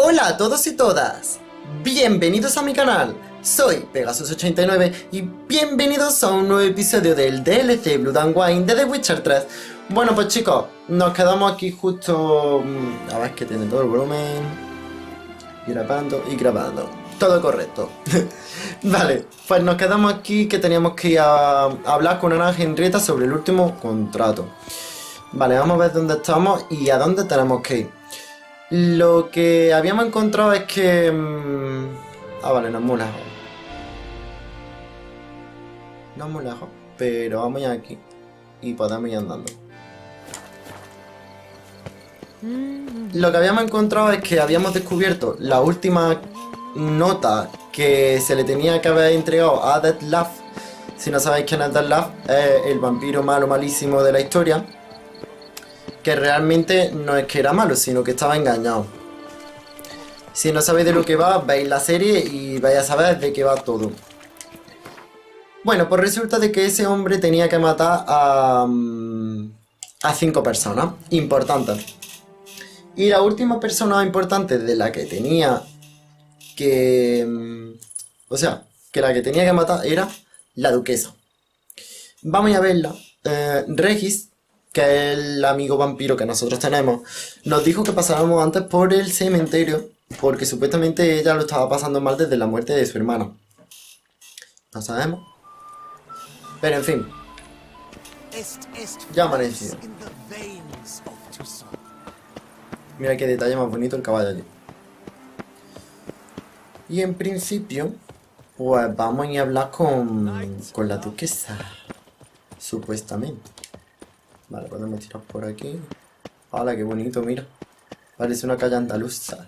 Hola a todos y todas, bienvenidos a mi canal, soy PEGASUS89 y bienvenidos a un nuevo episodio del DLC Blood and Wine de The Witcher 3. Bueno pues chicos, nos quedamos aquí justo... A ver, que tiene todo el volumen, y grabando, todo correcto. Vale, pues nos quedamos aquí que teníamos que ir a hablar con Ana Henrietta sobre el último contrato. Vale, vamos a ver dónde estamos y a dónde tenemos que ir. Lo que habíamos encontrado es que... vale, no es muy lejos. No es muy lejos, pero vamos ya aquí y podemos ir andando. Lo que habíamos encontrado es que habíamos descubierto la última nota que se le tenía que haber entregado a Desenlace. Si no sabéis quién es Desenlace, es el vampiro malo malísimo de la historia, que realmente no es que era malo, sino que estaba engañado. Si no sabéis de lo que va, veis la serie y vais a saber de qué va todo. Bueno, pues resulta de que ese hombre tenía que matar a 5 personas importantes. Y la última persona importante de la que tenía que... o sea, que la que tenía que matar era la duquesa. Vamos a verla. Regis, que es el amigo vampiro que nosotros tenemos, nos dijo que pasáramos antes por el cementerio, porque supuestamente ella lo estaba pasando mal desde la muerte de su hermana. No sabemos. Pero en fin. Ya amanecido. Mira qué detalle más bonito el caballo allí. Y en principio, pues vamos a ir a hablar con la duquesa. Supuestamente. Vale, podemos tirar por aquí. ¡Hala, qué bonito, mira! Parece una calle andaluza.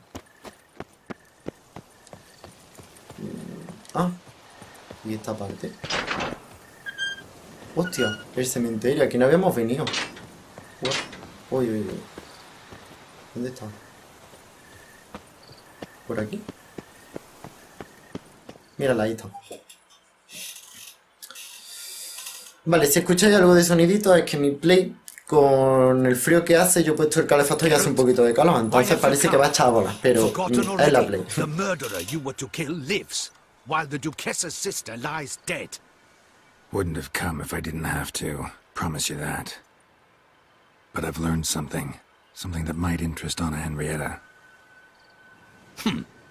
Ah, y esta parte. Hostia, el cementerio, aquí no habíamos venido. Uy, uy, uy. ¿Dónde está? ¿Por aquí? Mírala, ahí está. Vale, si escucháis algo de sonidito es que mi Play, con el frío que hace, yo he puesto el calefactor y hace un poquito de calor, entonces parece que va a echar a bolas, pero es la Play. The murderer you were to kill lives, while the Duquessa's sister lies dead. Wouldn't have come if I didn't have to, promise you that. But I've learned something that might interest Anna Henrietta.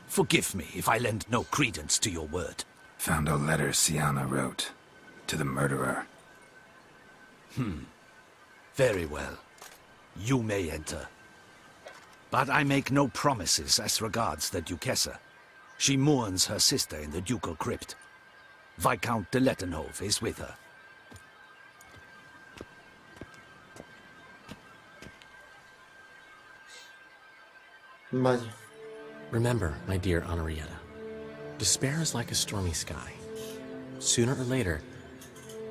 Forgive me if I lend no credence to your word. Found a letter Sienna wrote to the murderer. Very well. You may enter. But I make no promises as regards the Duquessa. She mourns her sister in the ducal crypt. Viscount de Lettenhove is with her. Vaya. Remember, my dear Henrietta, despair is like a stormy sky. Sooner or later,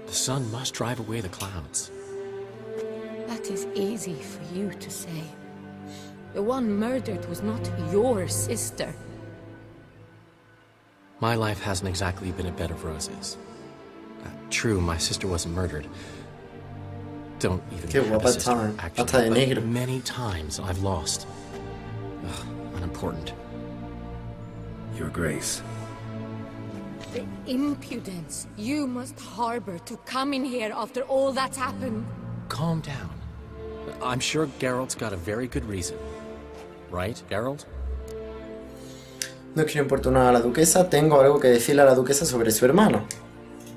the sun must drive away the clouds. That is easy for you to say. The one murdered was not your sister. My life hasn't exactly been a bed of roses. True, my sister wasn't murdered. Don't even Qué have a guapa sister, está, actually, hasta de negro. but many times I've lost. Ugh, unimportant. Your Grace. The impudence you must harbor to come in here after all that's happened. Calm down. I'm sure Geralt's got a very good reason. Right, Geralt? No quiero importunar a la duquesa, tengo algo que decirle a la duquesa sobre su hermano.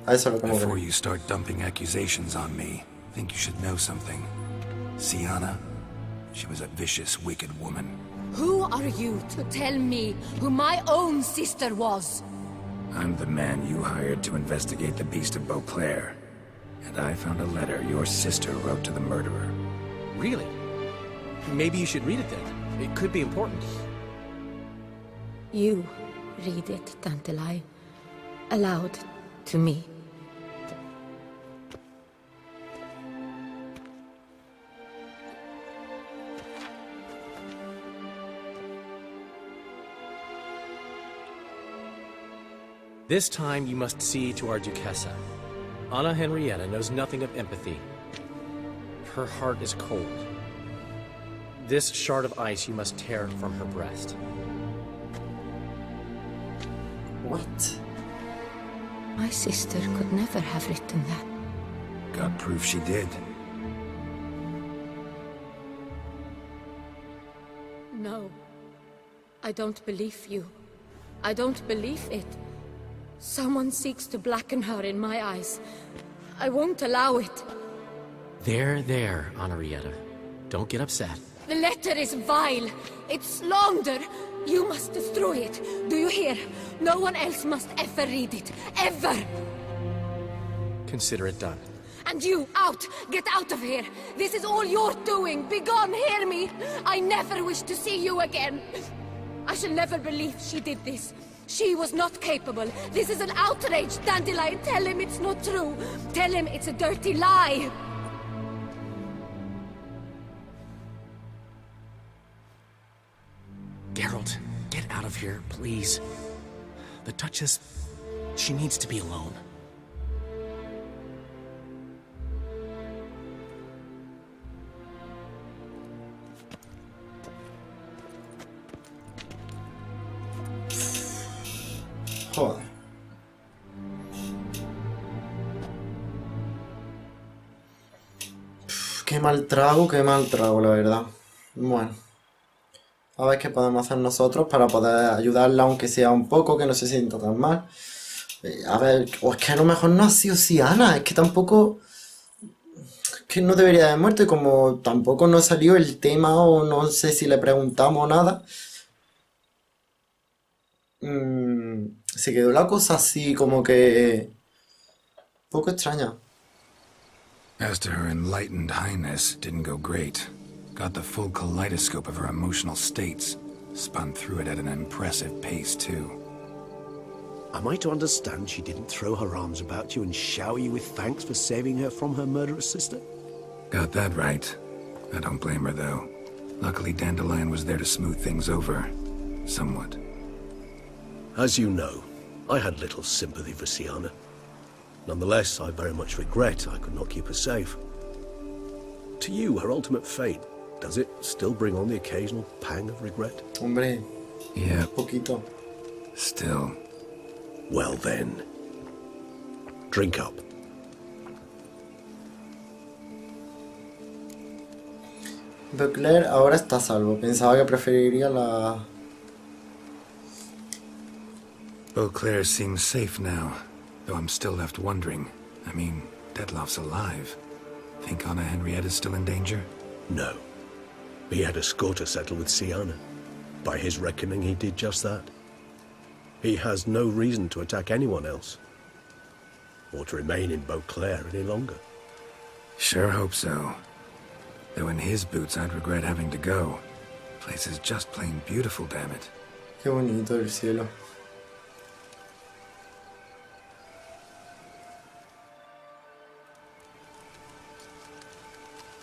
A eso lo como Before que... you start dumping accusations on me, I think you should know something. Sienna, she was a vicious, wicked woman. Who are you to tell me who my own sister was? I'm the man you hired to investigate the Beast of Beauclair. And I found a letter your sister wrote to the murderer. Really? Maybe you should read it then. It could be important. You read it, Tantalai, aloud to me. This time you must see to our Duquessa. Anna Henrietta knows nothing of empathy. Her heart is cold. This shard of ice you must tear from her breast. What? My sister could never have written that. Got proof she did. No. I don't believe you. I don't believe it. Someone seeks to blacken her in my eyes. I won't allow it. There, Henrietta. Don't get upset. The letter is vile. It's slander. You must destroy it. Do you hear? No one else must ever read it. Ever! Consider it done. And you, out! Get out of here! This is all you're doing! Begone, hear me! I never wish to see you again! I shall never believe she did this. She was not capable. This is an outrage, Dandelion. Tell him it's not true. Tell him it's a dirty lie. Geralt, get out of here, please. The Duchess, she needs to be alone. Joder. Qué mal trago, la verdad. Bueno. A ver qué podemos hacer nosotros para poder ayudarla, aunque sea un poco, que no se sienta tan mal. A ver, o es que a lo mejor no ha sido Siana, es que tampoco... Es que no debería haber muerto y como tampoco nos salió el tema o no sé si le preguntamos nada. Se quedó la cosa así como que... Un poco extraña. As to her enlightened highness, didn't go great. Got the full kaleidoscope of her emotional states. Spun through it at an impressive pace, too. Am I to understand she didn't throw her arms about you and shower you with thanks for saving her from her murderous sister? Got that right. I don't blame her, though. Luckily, Dandelion was there to smooth things over. Somewhat. As you know, I had little sympathy for Siana. Nonetheless, I very much regret I could not keep her safe. To you, her ultimate fate, does it still bring on the occasional pang of regret? Hombre, Yeah, poquito. still. Well then, drink up. Beauclair ahora está a salvo. Pensaba que preferiría la... Beauclair seems safe now, though I'm still left wondering. I mean, Dettlaff's alive. Think Anna Henrietta's still in danger? No. He had a score to settle with Siana. By his reckoning, he did just that. He has no reason to attack anyone else, or to remain in Beauclair any longer. Sure hope so. Though in his boots, I'd regret having to go. Place is just plain beautiful, damn it. Qué bonito el cielo.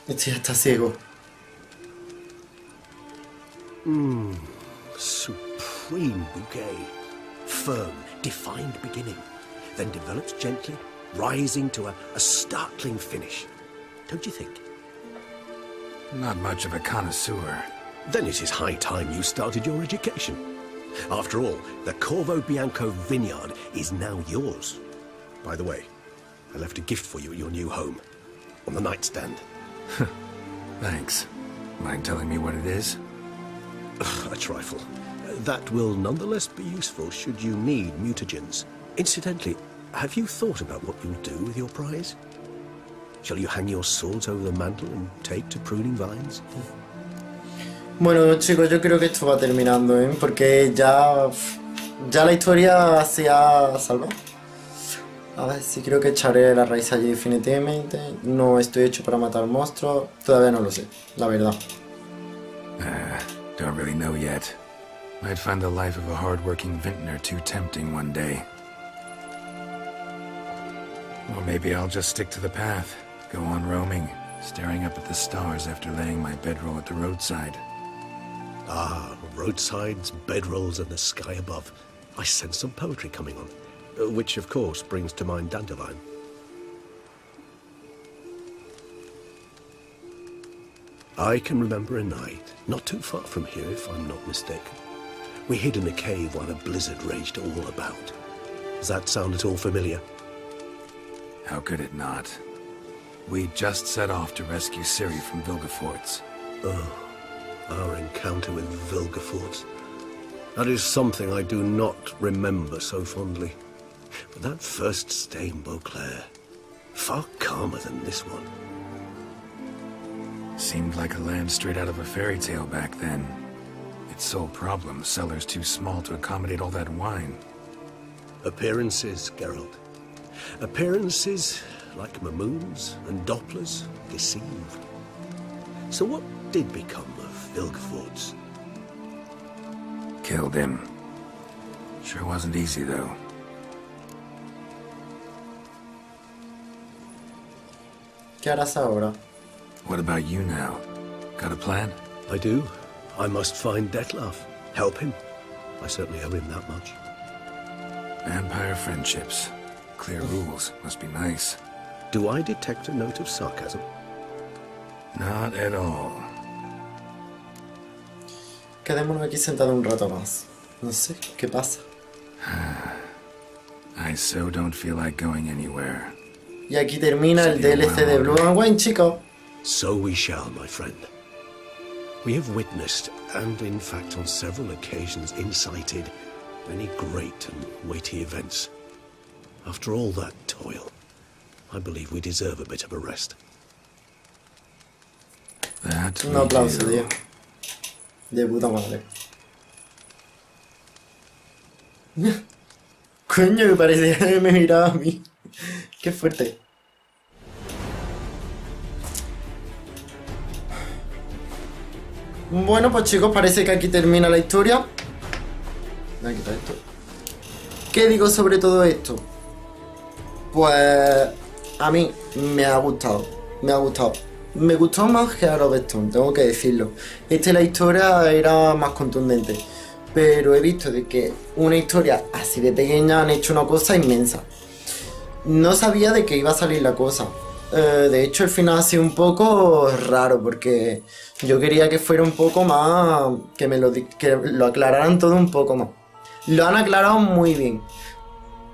Este ya está ciego. Supreme bouquet. Firm, defined beginning, then develops gently, rising to a startling finish. Don't you think? Not much of a connoisseur. Then it is high time you started your education. After all, the Corvo Bianco vineyard is now yours. By the way, I left a gift for you at your new home, on the nightstand. Thanks. Mind telling me what it is? A trifle. That will nonetheless be useful should you need mutagens. Incidentally, have you thought about what you'll do with your prize? Shall you hang your swords over the mantle and take to pruning vines? Bueno, chicos, yo creo que esto va terminando, ¿eh? Porque ya la historia se ha salvado. A ver, sí creo que echaré la raíz allí definitivamente. No estoy hecho para matar monstruos. Todavía no lo sé, la verdad. Don't really know yet. Might find the life of a hard-working vintner too tempting one day. Or maybe I'll just stick to the path, go on roaming, staring up at the stars after laying my bedroll at the roadside. Ah, roadsides, bedrolls, and the sky above. I sense some poetry coming on, which of course brings to mind Dandelion. I can remember a night, not too far from here if I'm not mistaken, We hid in a cave while a blizzard raged all about. Does that sound at all familiar? How could it not? We just set off to rescue Ciri from Vilgefortz. Oh, our encounter with Vilgefortz. That is something I do not remember so fondly. But that first stay in Beauclair, far calmer than this one. Seemed like a land straight out of a fairy tale back then. Its sole problem, cellar's too small to accommodate all that wine. Appearances, Geralt. Appearances, like Mamoons and Dopplers, deceive. So what did become of Vilgefortz? Killed him. Sure wasn't easy, though. ¿Qué harás ahora? What about you now? Got a plan? I do. I must find Detlef. Help him. I certainly owe him that much. Vampire friendships. Clear rules. Must be nice. Do I detect a note of sarcasm? Not at all. Quedémonos aquí sentados un rato más. No sé, ¿qué pasa? I so don't feel like going anywhere. Y aquí termina el DLC de Blue and Wine, chicos. So we shall, my friend. We have witnessed, and in fact on several occasions incited, many great and weighty events. After all that toil, I believe we deserve a bit of a rest. That Un we aplauso, do. tío. De puta madre. Coño, que parecía que me miraba a mí. Qué fuerte. Bueno, pues chicos, parece que aquí termina la historia. Voy a quitar esto. ¿Qué digo sobre todo esto? Pues a mí me ha gustado. Me ha gustado. Me gustó más que Heart of Stone, tengo que decirlo. La historia era más contundente. Pero he visto de que una historia así de pequeña han hecho una cosa inmensa. No sabía de qué iba a salir la cosa. De hecho, el final ha sido un poco raro porque yo quería que fuera un poco más... que lo aclararan todo un poco más. Lo han aclarado muy bien.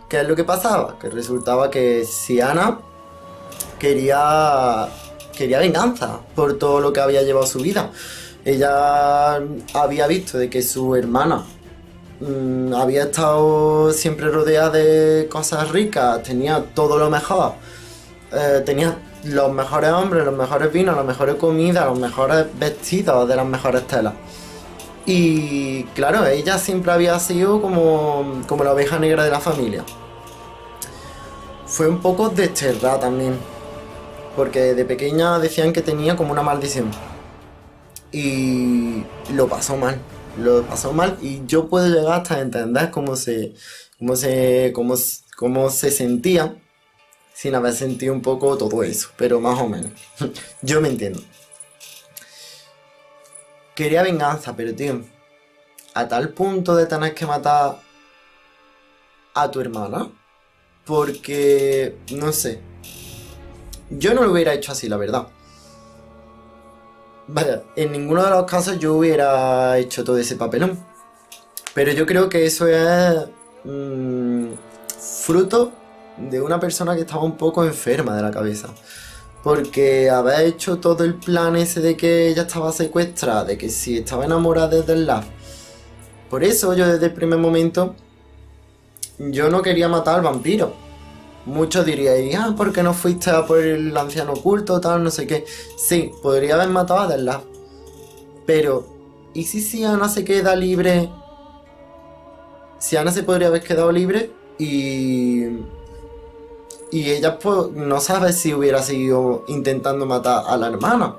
¿Qué es lo que pasaba? Que resultaba que Syanna quería venganza por todo lo que había llevado su vida. Ella había visto de que su hermana había estado siempre rodeada de cosas ricas, tenía todo lo mejor, tenía los mejores hombres, los mejores vinos, las mejores comidas, los mejores vestidos de las mejores telas. Y claro, ella siempre había sido como la oveja negra de la familia. Fue un poco desterrada también, porque de pequeña decían que tenía como una maldición. Y lo pasó mal y yo puedo llegar hasta entender cómo se sentía sin haber sentido un poco todo eso, pero más o menos. Yo me entiendo. Quería venganza, pero tío, a tal punto de tener que matar a tu hermana, porque no sé, yo no lo hubiera hecho así, la verdad. Vaya, en ninguno de los casos yo hubiera hecho todo ese papelón. Pero yo creo que eso es fruto de una persona que estaba un poco enferma de la cabeza. Porque haber hecho todo el plan ese de que ella estaba secuestrada, de que si estaba enamorada de Detlef. Por eso yo desde el primer momento yo no quería matar al vampiro. Muchos diríais, ¿por qué no fuiste a por el anciano oculto, tal, no sé qué? Sí, podría haber matado a Detlef. Pero, ¿y si Syanna se queda libre? Syanna se podría haber quedado libre y ella pues no sabe si hubiera seguido intentando matar a la hermana.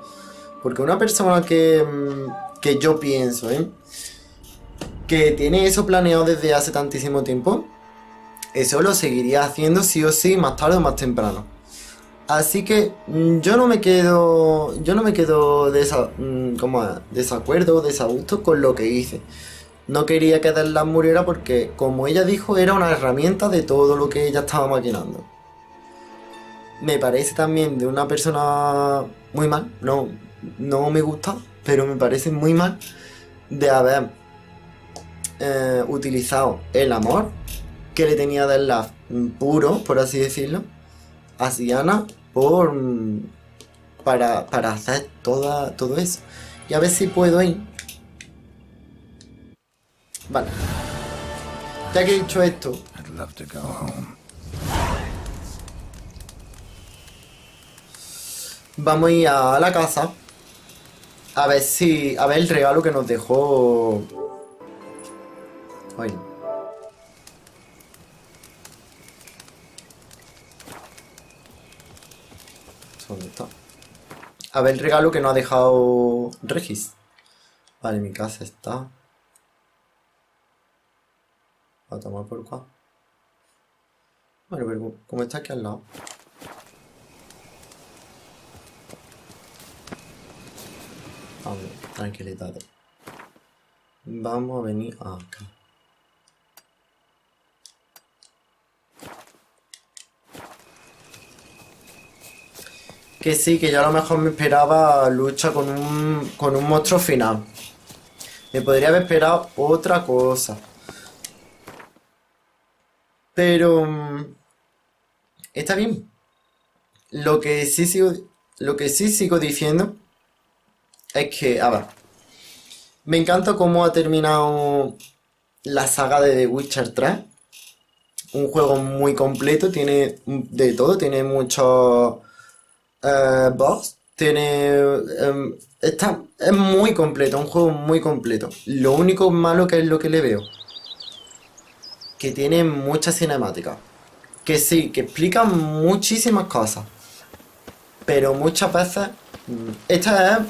Porque una persona que yo pienso, que tiene eso planeado desde hace tantísimo tiempo, eso lo seguiría haciendo sí o sí, más tarde o más temprano. Así que yo no me quedo desacuerdo, desagusto con lo que hice. No quería que Detlef muriera porque, como ella dijo, era una herramienta de todo lo que ella estaba maquinando. Me parece también de una persona muy mal, no me gusta, pero me parece muy mal de haber utilizado el amor que le tenía Detlef puro, por así decirlo, a Syanna para hacer todo eso. Y a ver si puedo ir. Vale. Ya que he dicho esto, I'd love to go home. vamos a ir a la casa a ver el regalo que nos dejó. Ay. ¿Dónde está? A ver el regalo que nos ha dejado Regis. Vale, mi casa está. A tomar por cuál. Bueno, pero como está aquí al lado. Vamos, tranquilidad. Vamos a venir acá. Que sí, que yo a lo mejor me esperaba lucha con un monstruo final. Me podría haber esperado otra cosa. Pero está bien. Lo que sí sigo diciendo es que, a ver, me encanta cómo ha terminado la saga de The Witcher 3. Un juego muy completo, tiene de todo, tiene muchos boss, es muy completo, un juego muy completo. Lo único malo que es lo que le veo, que tiene muchas cinemáticas, que sí, que explican muchísimas cosas, pero muchas veces esta es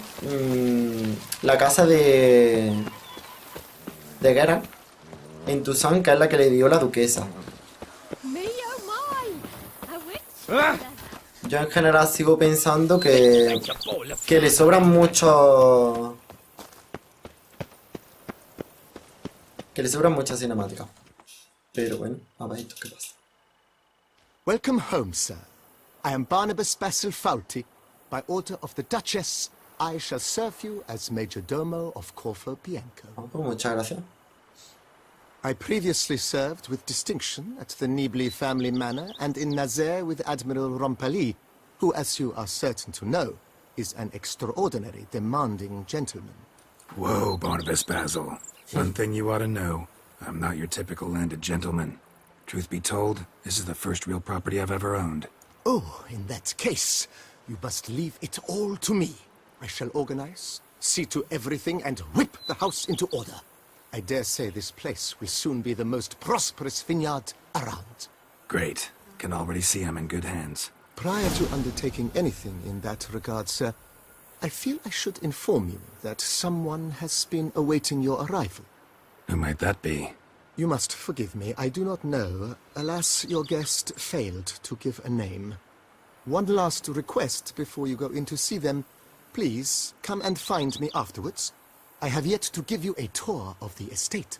la casa de Geralt en Toussaint, que es la que le dio la duquesa. Yo en general sigo pensando que le sobran muchos, que le sobran muchas cinemáticas. Pero bueno, a ver esto qué pasa. Welcome home, sir. I am Barnabas Basil Fawlty. By order of the Duchess, I shall serve you as Major Domo of Corfu Bianco. Ah, pues muchas gracias. I previously served with distinction at the Nibley family manor and in Nazaire with Admiral Rompali, who, as you are certain to know, is an extraordinary demanding gentleman. Whoa, Barnabas Basil. One thing you ought to know. I'm not your typical landed gentleman. Truth be told, this is the first real property I've ever owned. Oh, in that case, you must leave it all to me. I shall organize, see to everything, and whip the house into order. I dare say this place will soon be the most prosperous vineyard around. Great. Can already see I'm in good hands. Prior to undertaking anything in that regard, sir, I feel I should inform you that someone has been awaiting your arrival. Who might that be? You must forgive me, I do not know. Alas, your guest failed to give a name. One last request before you go in to see them. Please, come and find me afterwards. I have yet to give you a tour of the estate.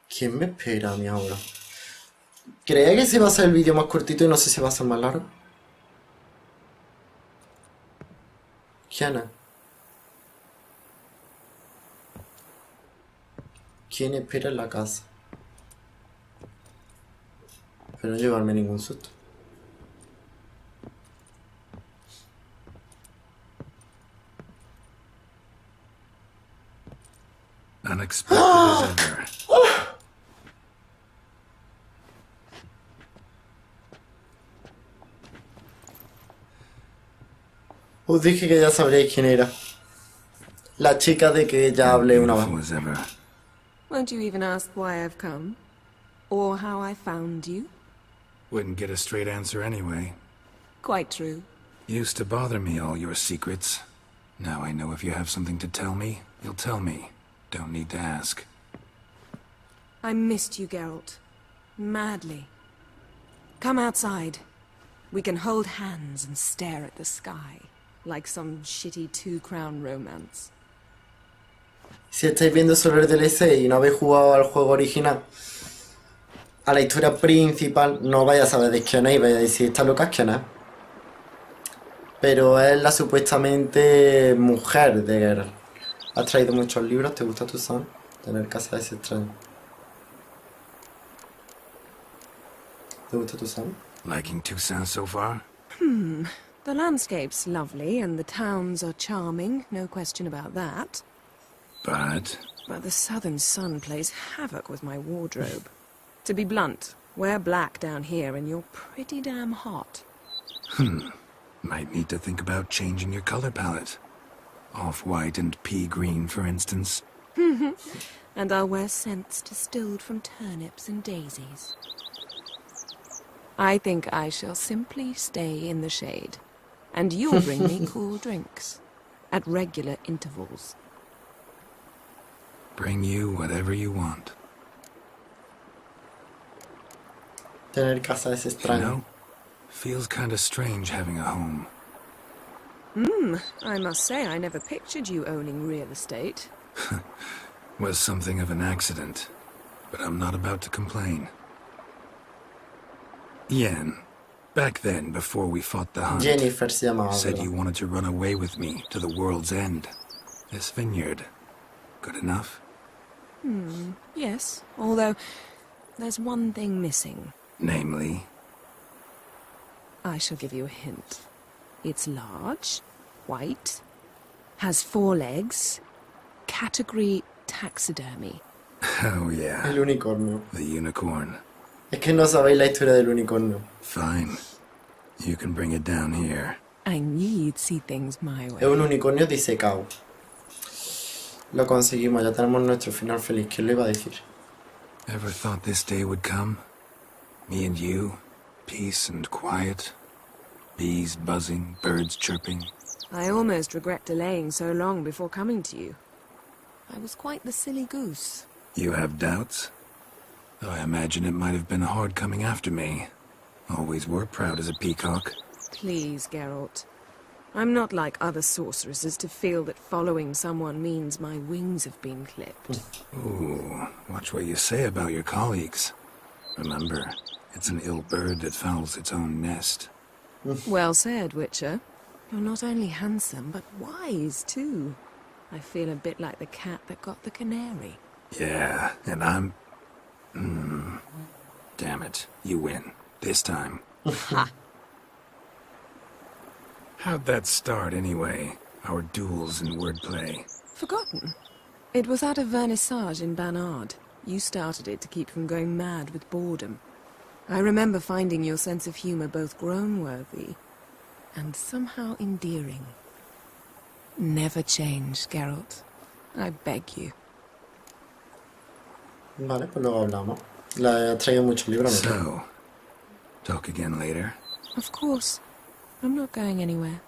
¿Quién me espera a mí ahora? ¿Creía que se va a hacer el vídeo más cortito y no sé si va a ser más largo? ¿Quién es? ¿Quién espera en la casa? Pero no llevarme ningún susto. Unexpected as ever. Os dije que ya sabréis quién era. La chica de que ya hablé una Beautiful vez. as ever. Won't you even ask why I've come? Or how I found you? Wouldn't get a straight answer anyway. Quite true. Used to bother me, all your secrets. Now I know if you have something to tell me, you'll tell me. Don't need to ask. I missed you, Geralt. Madly. Come outside. We can hold hands and stare at the sky. Like some shitty two-crown romance. Si estáis viendo solo el DLC y no habéis jugado al juego original, a la historia principal, no vais a saber de quién es y vais a decir, ¿esta loca quién es? Pero es la supuestamente mujer de Geralt. Has traído muchos libros, ¿te gusta tu son? Tener casa es extraño. ¿Te gusta tu son? Liking Tucson so far? The landscape's lovely and the towns are charming, no question about that. But But the southern sun plays havoc with my wardrobe. To be blunt, wear black down here and you're pretty damn hot. might need to think about changing your color palette. Off-white and pea green, for instance. And I'll wear scents distilled from turnips and daisies. I think I shall simply stay in the shade. And you'll bring me cool drinks. At regular intervals. Bring you whatever you want. Tener casa es You extraño. know, feels kinda strange having a home. I must say I never pictured you owning real estate. Was something of an accident, but I'm not about to complain. Yen, back then, before we fought the hunt, Jennifer se llamaba, said ¿verdad? you wanted to run away with me to the world's end. This vineyard, good enough? Yes, although there's one thing missing. Namely, I shall give you a hint. It's large, white, has 4 legs, category taxidermy. oh yeah, El unicornio. the unicorn. Es que no sabéis la historia del unicornio. Fine. You can bring it down here. I knew you'd see things my way. Es un unicornio disecado. Lo conseguimos, ya tenemos nuestro final feliz. ¿Quién lo iba a decir? Ever thought this day would come? Me and you, peace and quiet. Bees buzzing, birds chirping. I almost regret delaying so long before coming to you. I was quite the silly goose. You have doubts? Though I imagine it might have been hard coming after me. Always were proud as a peacock. Please, Geralt. I'm not like other sorceresses to feel that following someone means my wings have been clipped. Ooh, watch what you say about your colleagues. Remember, it's an ill bird that fouls its own nest. Well said, Witcher. You're not only handsome, but wise, too. I feel a bit like the cat that got the canary. Yeah, and I'm... Damn it, you win. This time. Ha! How'd that start, anyway? Our duels and wordplay. Forgotten. It was at a vernissage in Banard. You started it to keep from going mad with boredom. I remember finding your sense of humor both groan-worthy and somehow endearing. Never change, Geralt. I beg you. Vale, pues luego hablamos. Le has traído muchos libros, ¿no? So, talk again later. Of course. I'm not going anywhere.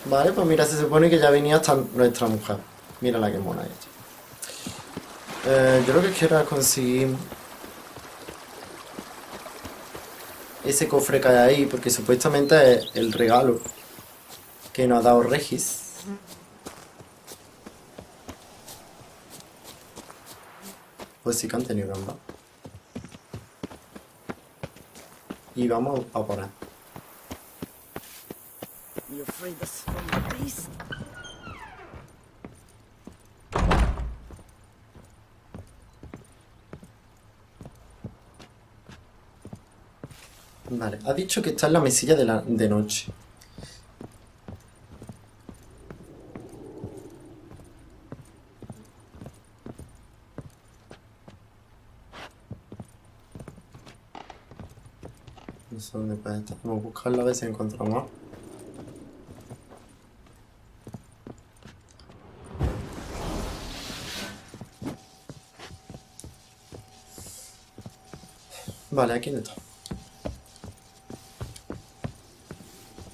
Vale, pues mira, se supone que ya venía hasta nuestra mujer. Mira la que mona ella. Yo lo que quiero es conseguir ese cofre que hay ahí, porque supuestamente es el regalo que nos ha dado Regis. Pues sí que han tenido gamba. Y vamos a por él. You afraid to swim the beast? Vale, ha dicho que está en la mesilla de noche. No sé dónde puede estar. Vamos a buscarla a ver si encontramos. Vale, aquí no está.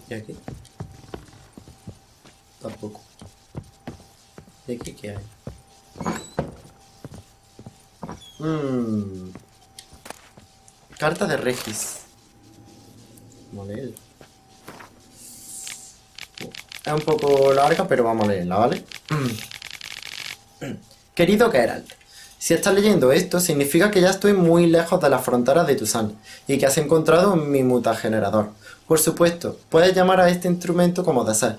¿Y aquí? Tampoco. ¿Y aquí qué hay? Carta de Regis. Vamos a leerla. Es un poco larga, pero vamos a leerla, ¿vale? Querido Geralt, si estás leyendo esto, significa que ya estoy muy lejos de las fronteras de Tucson y que has encontrado mi mutagenerador. Por supuesto, puedes llamar a este instrumento como desees.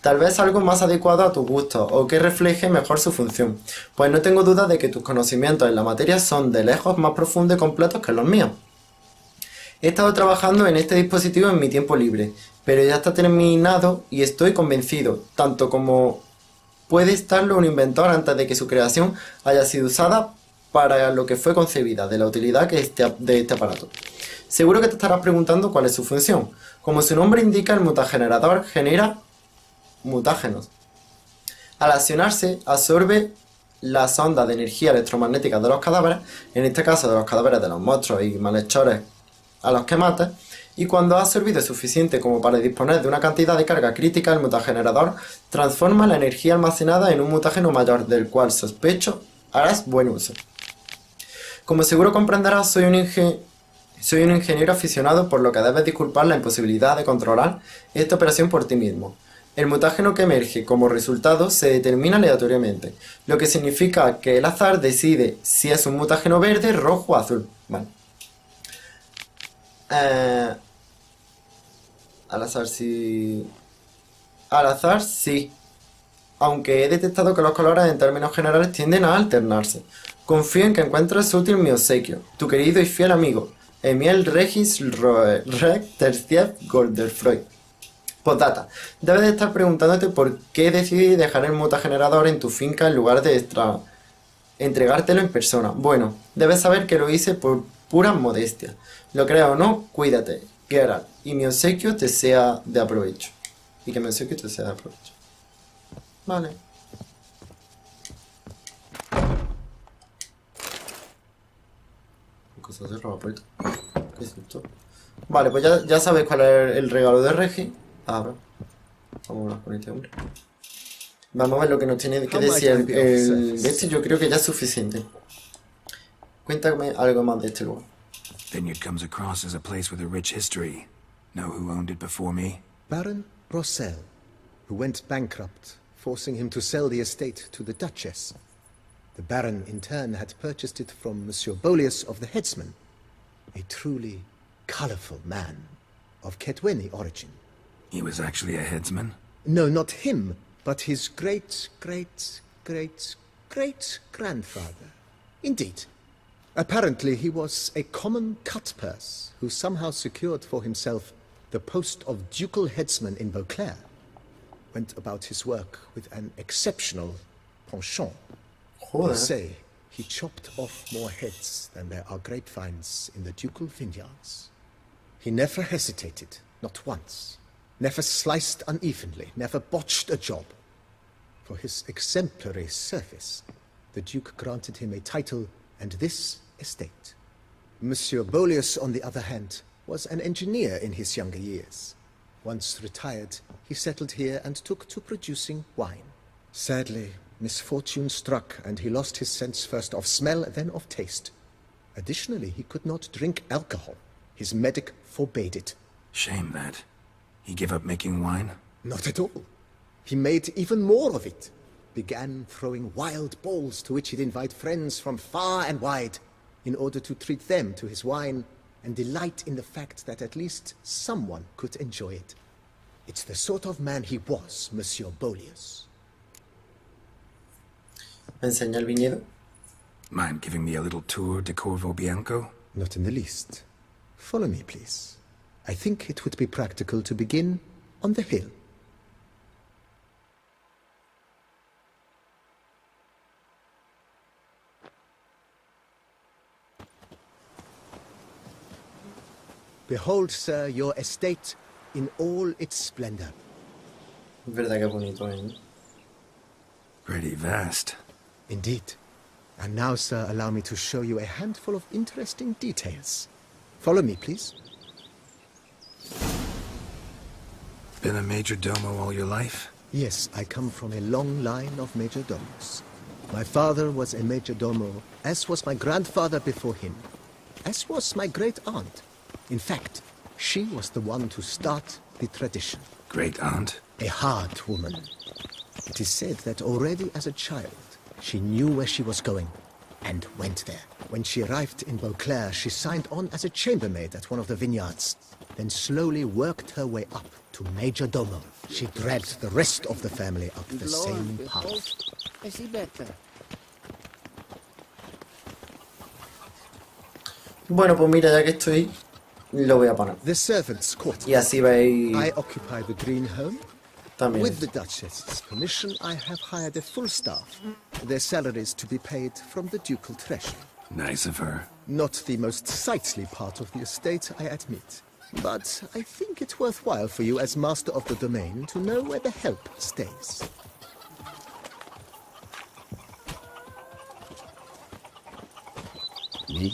Tal vez algo más adecuado a tu gusto o que refleje mejor su función, pues no tengo duda de que tus conocimientos en la materia son de lejos más profundos y completos que los míos. He estado trabajando en este dispositivo en mi tiempo libre, pero ya está terminado y estoy convencido, tanto como puede estarlo un inventor antes de que su creación haya sido usada para lo que fue concebida, de la utilidad de este aparato. Seguro que te estarás preguntando cuál es su función. Como su nombre indica, el mutagenerador genera mutágenos. Al accionarse, absorbe las ondas de energía electromagnética de los cadáveres, en este caso de los cadáveres de los monstruos y malhechores a los que mata, y cuando ha absorbido suficiente como para disponer de una cantidad de carga crítica, el mutagenerador transforma la energía almacenada en un mutágeno mayor, del cual sospecho harás buen uso. Como seguro comprenderás, soy un ingeniero aficionado, por lo que debes disculpar la imposibilidad de controlar esta operación por ti mismo. El mutágeno que emerge como resultado se determina aleatoriamente, lo que significa que el azar decide si es un mutágeno verde, rojo o azul. Vale. Al azar sí. Aunque he detectado que los colores en términos generales tienden a alternarse. Confío en que encuentres útil mi obsequio, tu querido y fiel amigo, Emiel Regis Terciev Golderfreud. Postdata. Debes de estar preguntándote por qué decidí dejar el mutagenerador en tu finca en lugar de entregártelo en persona. Bueno, debes saber que lo hice por pura modestia. Lo creo o no, cuídate, Geralt, y mi obsequio te sea de aprovecho. Vale. Cosas de roba puerta. ¿Qué es esto? Vale, pues ya sabes cuál es el regalo de Regi. Ahora, vamos con este hombre. Vamos a ver lo que nos tiene que decir el de este. Yo creo que ya es suficiente. Cuéntame algo más de este lugar. Vineyard comes across as a place with a rich history. Know who owned it before me? Baron Rossel, who went bankrupt, forcing him to sell the estate to the Duchess. The Baron, in turn, had purchased it from Monsieur Bolius of the Headsman, a truly colorful man of Ketweni origin. He was actually a headsman? No, not him, but his great-great-great-great-grandfather. Indeed. Apparently he was a common cut-purse who somehow secured for himself the post of ducal headsman in Beauclair. Went about his work with an exceptional penchant. They say he chopped off more heads than there are grapevines in the ducal vineyards. He never hesitated, not once. Never sliced unevenly, never botched a job. For his exemplary service, the Duke granted him a title and this estate. Monsieur Bolius, on the other hand, was an engineer in his younger years. Once retired, he settled here and took to producing wine. Sadly, misfortune struck and he lost his sense first of smell, then of taste. Additionally, he could not drink alcohol. His medic forbade it. Shame that. He gave up making wine? Not at all. He made even more of it. Began throwing wild balls to which he'd invite friends from far and wide in order to treat them to his wine and delight in the fact that at least someone could enjoy it. It's the sort of man he was, Monsieur Bolius. ¿Me enseña el viñedo? Mind giving me a little tour de Corvo Bianco? Not in the least. Follow me, please. I think it would be practical to begin on the hill. Behold, sir, your estate in all its splendor. Es verdad que es bonito, ¿eh? Pretty vast. Indeed. And now, sir, allow me to show you a handful of interesting details. Follow me, please. Been a majordomo all your life? Yes, I come from a long line of majordomos. My father was a majordomo, as was my grandfather before him, as was my great-aunt. In fact, she was the one to start the tradition. Great-aunt? A hard woman. It is said that already as a child, She knew where she was going and went there. When she arrived in Beauclair, she signed on as a chambermaid at one of the vineyards, then slowly worked her way up to Major Domo. She dragged the rest of the family up the same path. I see better. Bueno, pues mira, ya que estoy, lo voy a poner. The servants' quarters. Y así veis I occupy the green home. también. With the Duchess's permission, I have hired a full staff. Their salaries to be paid from the ducal treasury. Nice of her. Not the most sightly part of the estate, I admit. But I think it worthwhile for you as master of the domain to know where the help stays. Me?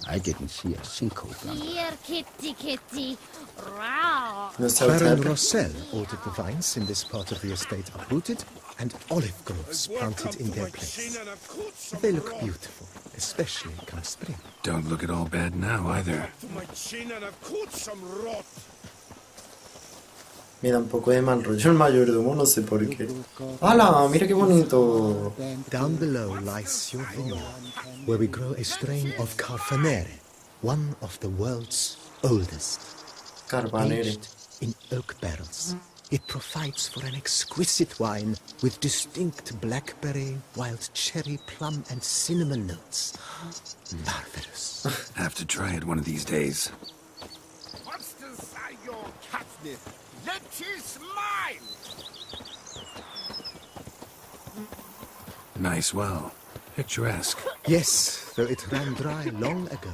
I didn't see a sinkhole down there. Here, kitty, kitty. Row. No sé Baron usted. Rossel ordered the vines in this part of the estate uprooted and olive groves planted in their place. They look beautiful, especially come spring. Don't look at all bad now, either. Me da un poco de mal rollo el mayordomo, no sé por qué. ¡Hala! Mira qué bonito. Down below lies your vineyard, where we grow a strain of Carfanere, one of the world's oldest. Carbanere. Aged in oak barrels. It provides for an exquisite wine with distinct blackberry, wild cherry, plum, and cinnamon notes. Marvelous. Have to try it one of these days. What's inside your catnip? Let is mine! Nice well. Picturesque. Yes, though it ran dry long ago.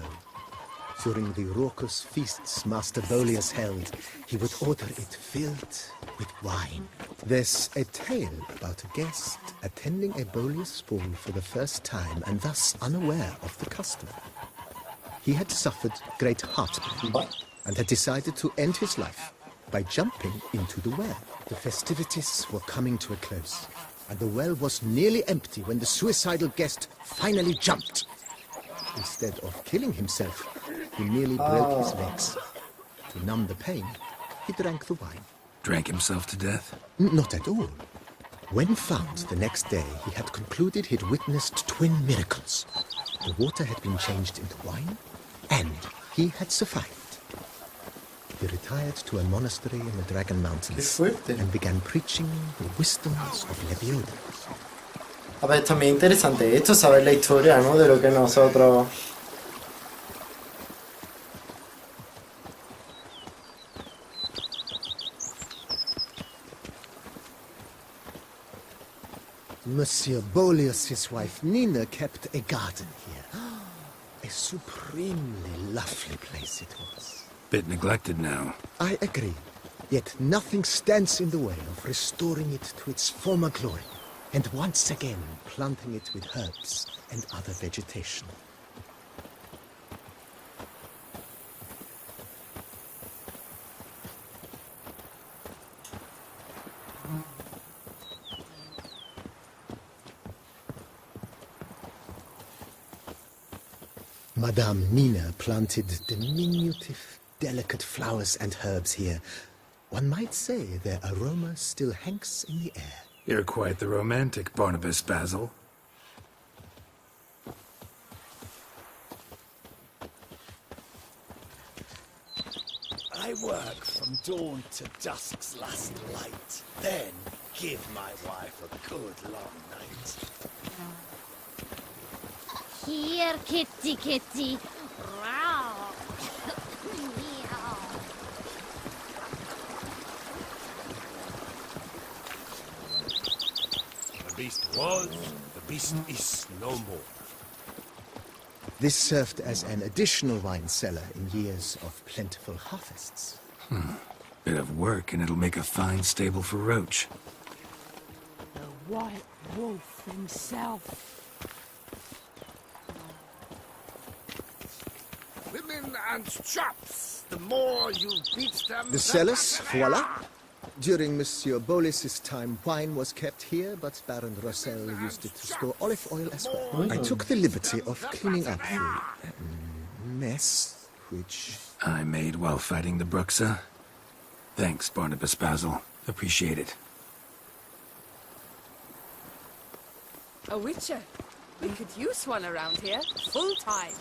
During the raucous feasts Master Bolius held, he would order it filled with wine. There's a tale about a guest attending a Bolius ball for the first time and thus unaware of the custom. He had suffered great heartburn What? and had decided to end his life by jumping into the well. The festivities were coming to a close, and the well was nearly empty when the suicidal guest finally jumped. Instead of killing himself, he merely broke his legs. To numb the pain, he drank the wine. Drank himself to death? Not at all. When found the next day, he had concluded he'd witnessed twin miracles. The water had been changed into wine, and he had survived. He retired to a monastery in the Dragon Mountains Qué fuerte. and began preaching the wisdoms of Lebioda. A ver, también interesante esto, saber la historia, ¿no? De lo que nosotros... Monsieur Bolius' wife Nina kept a garden here. A supremely lovely place it was. Bit neglected now. I agree. Yet nothing stands in the way of restoring it to its former glory, and once again planting it with herbs and other vegetation. Madame Nina planted diminutive, delicate flowers and herbs here. One might say their aroma still hangs in the air. You're quite the romantic, Barnabas Basil. I work from dawn to dusk's last light, then give my wife a good long night. Here, kitty, kitty. Row. Meow. The beast was, the beast is no more. This served as an additional wine cellar in years of plentiful harvests. Bit of work and it'll make a fine stable for Roach. The White Wolf himself. Women and chops. The more you beat them, The cellars, voila. During Monsieur Bolis's time, wine was kept here, but Baron Rossel used it to store olive oil as well. I took the liberty of cleaning up the mess, which... I made while fighting the Bruxa. Thanks, Barnabas Basil. Appreciate it. A witcher. We could use one around here, full time.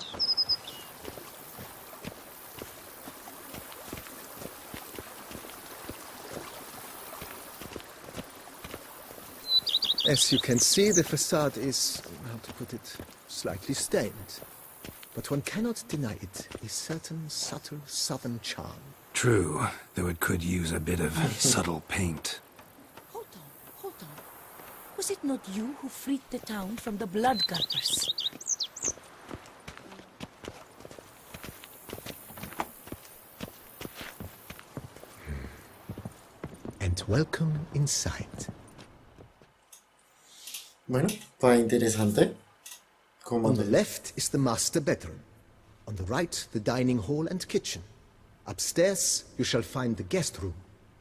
As you can see, the facade is, how to put it, slightly stained. But one cannot deny it, a certain subtle southern charm. True, though it could use a bit of subtle paint. Hold on. Was it not you who freed the town from the blood gulpers? And welcome inside. Bueno, pues interesante. On the left is the master bedroom. On the right, the dining hall and kitchen. Upstairs, you shall find the guest room,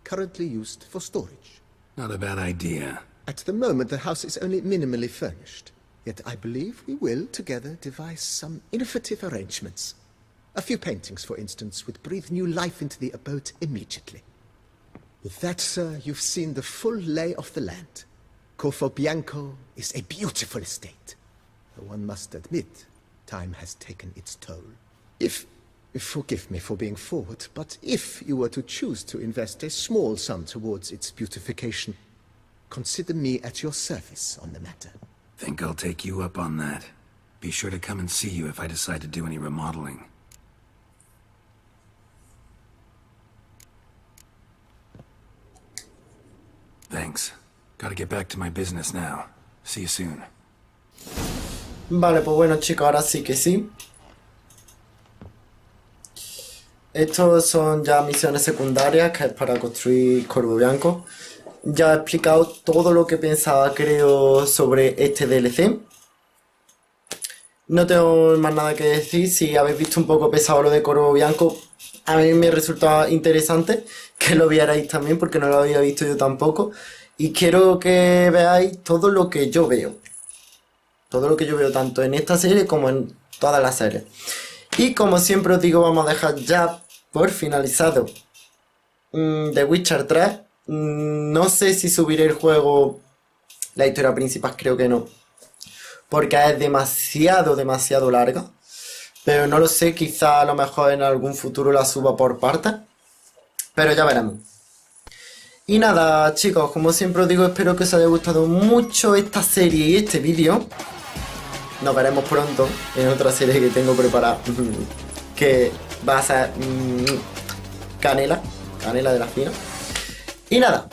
currently used for storage. Not a bad idea. At the moment, the house is only minimally furnished. Yet I believe we will, together, devise some innovative arrangements. A few paintings, for instance, would breathe new life into the abode immediately. With that, sir, you've seen the full lay of the land. Corvo Bianco is a beautiful estate. Though one must admit, time has taken its toll. Forgive me for being forward, but if you were to choose to invest a small sum towards its beautification, consider me at your service on the matter. Think I'll take you up on that. Be sure to come and see you if I decide to do any remodeling. Thanks. Gotta get back to my business now. See you soon. Vale, pues bueno chicos, ahora sí que sí. Estos son ya misiones secundarias, que es para construir Corvo Bianco. Ya he explicado todo lo que pensaba, creo, sobre este DLC. No tengo más nada que decir. Si habéis visto un poco pesado lo de Corvo Bianco, a mí me resulta interesante que lo vierais también, porque no lo había visto yo tampoco. Y quiero que veáis todo lo que yo veo. Todo lo que yo veo tanto en esta serie como en todas las series. Y como siempre os digo, vamos a dejar ya por finalizado The Witcher 3. No sé si subiré el juego, la historia principal, creo que no. Porque es demasiado larga. Pero no lo sé, quizá a lo mejor en algún futuro la suba por partes. Pero ya veremos. Y nada chicos, como siempre os digo, espero que os haya gustado mucho esta serie y este vídeo. Nos veremos pronto en otra serie que tengo preparada, que va a ser canela de la fina. Y nada,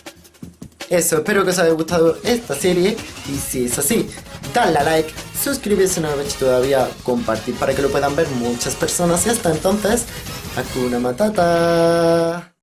eso, espero que os haya gustado esta serie. Y si es así, dadle a like, suscribirse si no lo habéis hecho todavía, compartir para que lo puedan ver muchas personas. Y hasta entonces, Hakuna Matata.